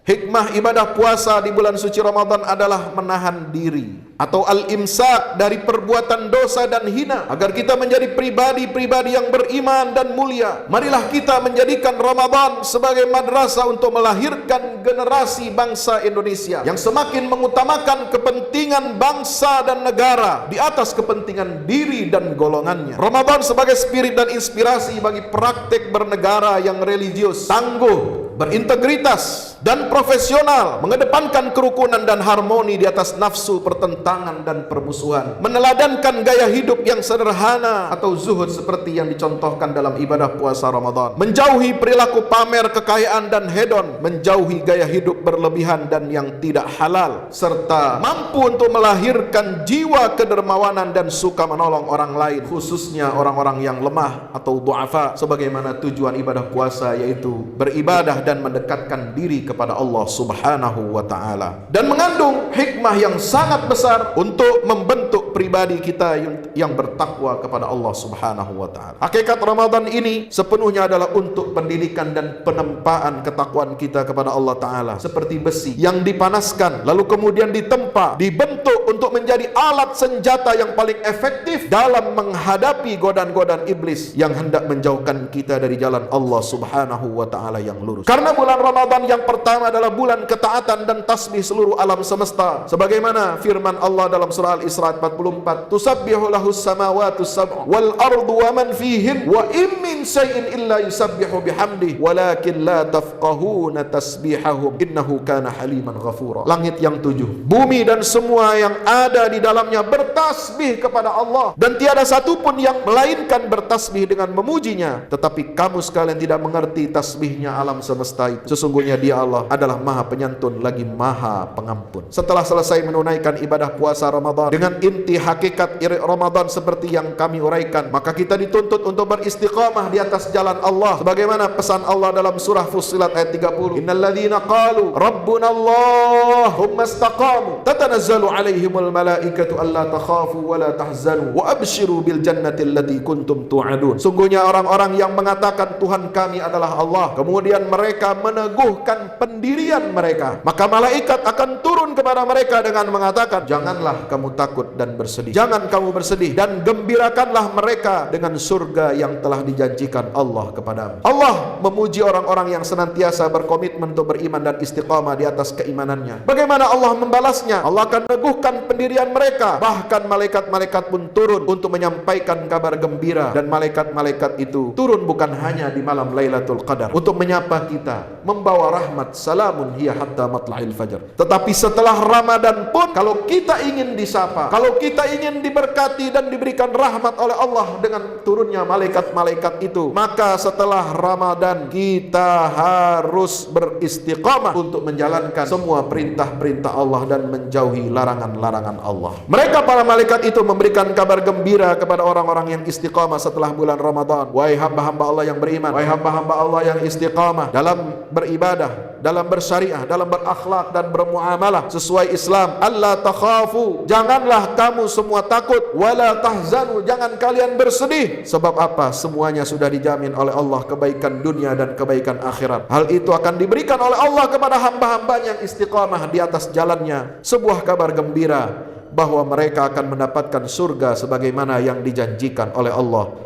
Hikmah ibadah puasa di bulan suci Ramadan adalah menahan diri atau al-imsak dari perbuatan dosa dan hina, agar kita menjadi pribadi-pribadi yang beriman dan mulia. Marilah kita menjadikan Ramadan sebagai madrasah untuk melahirkan generasi bangsa Indonesia yang semakin mengutamakan kepentingan bangsa dan negara di atas kepentingan diri dan golongannya. Ramadan sebagai spirit dan inspirasi bagi praktek bernegara yang religius, tangguh, berintegritas dan profesional, mengedepankan kerukunan dan harmoni di atas nafsu, pertentangan dan permusuhan, meneladankan gaya hidup yang sederhana atau zuhud seperti yang dicontohkan dalam ibadah puasa Ramadan, menjauhi perilaku pamer, kekayaan dan hedon, menjauhi gaya hidup berlebihan dan yang tidak halal, serta mampu untuk melahirkan jiwa kedermawanan dan suka menolong orang lain, khususnya orang-orang yang lemah atau du'afa, sebagaimana tujuan ibadah puasa, yaitu beribadah dan mendekatkan diri kepada Allah Subhanahu wa ta'ala, dan mengandung hikmah yang sangat besar untuk membentuk pribadi kita yang bertakwa kepada Allah Subhanahu wa ta'ala. Hakikat Ramadan ini sepenuhnya adalah untuk pendidikan dan penempaan ketakwaan kita kepada Allah Ta'ala, seperti besi yang dipanaskan lalu kemudian ditempa, dibentuk untuk menjadi alat senjata yang paling efektif dalam menghadapi godaan-godaan iblis yang hendak menjauhkan kita dari jalan Allah Subhanahu wa ta'ala yang lurus. Karena bulan Ramadan yang pertama adalah bulan ketaatan dan tasbih seluruh alam semesta, sebagaimana firman Allah dalam surah Al-Isra 44, "Tusabbihu lahus samawati sab'u wal ardu wa man fihin wa in min syai'in illa yusabbihu bihamdihi walakin la tafqahuna tasbihahum innahu kana haliman ghafura." Langit yang tujuh, bumi dan semua yang ada di dalamnya bertasbih kepada Allah, dan tiada satupun yang melainkan bertasbih dengan memujinya, tetapi kamu sekalian tidak mengerti tasbihnya alam semesta itu. Sesungguhnya Dia Allah adalah Maha Penyantun lagi Maha Pengampun. Setelah selesai menunaikan ibadah puasa Ramadan dengan inti hakikat Ramadan seperti yang kami uraikan, maka kita dituntut untuk beristiqamah di atas jalan Allah, sebagaimana pesan Allah dalam surah Fussilat ayat 30, "Innal ladzina qalu rabbuna Allah humma istaqamu tatanazzalu alaihimul malaikatu alla takhafu wa la tahzanu wa abshiru bil jannati allati kuntum tu'adun." Sungguhnya orang-orang yang mengatakan Tuhan kami adalah Allah, kemudian mereka meneguhkan pendirian mereka, maka malaikat akan turun kepada mereka dengan mengatakan, "Janganlah kamu takut dan bersedih, jangan kamu bersedih, dan gembirakanlah mereka dengan surga yang telah dijanjikan Allah kepadamu." Allah memuji orang-orang yang senantiasa berkomitmen untuk beriman dan istiqamah di atas keimanannya. Bagaimana Allah membalasnya? Allah akan meneguhkan pendirian mereka, bahkan malaikat-malaikat pun turun untuk menyampaikan kabar gembira, dan malaikat-malaikat itu turun bukan hanya di malam Lailatul Qadar untuk menyapa kita, membawa rahmat, salamun hiya hatta matla'il fajar, tetapi setelah Ramadan pun kalau kita ingin disapa, kalau kita ingin diberkati dan diberikan rahmat oleh Allah dengan turunnya malaikat-malaikat itu, maka setelah Ramadan kita harus beristiqamah untuk menjalankan semua perintah-perintah Allah dan menjauhi larangan-larangan Allah. Mereka para malaikat itu memberikan kabar gembira kepada orang-orang yang istiqamah setelah bulan Ramadan. Wahai hamba-hamba Allah yang beriman, wahai hamba-hamba Allah yang istiqamah dalam beribadah, dalam bersyariah, dalam berakhlak dan bermuamalah sesuai Islam. Allah takhafu, janganlah kamu semua takut, wala tahzanu, jangan kalian bersedih. Sebab apa? Semuanya sudah dijamin oleh Allah, kebaikan dunia dan kebaikan akhirat. Hal itu akan diberikan oleh Allah kepada hamba-hambanya yang istiqamah di atas jalannya. Sebuah kabar gembira bahwa mereka akan mendapatkan surga sebagaimana yang dijanjikan oleh Allah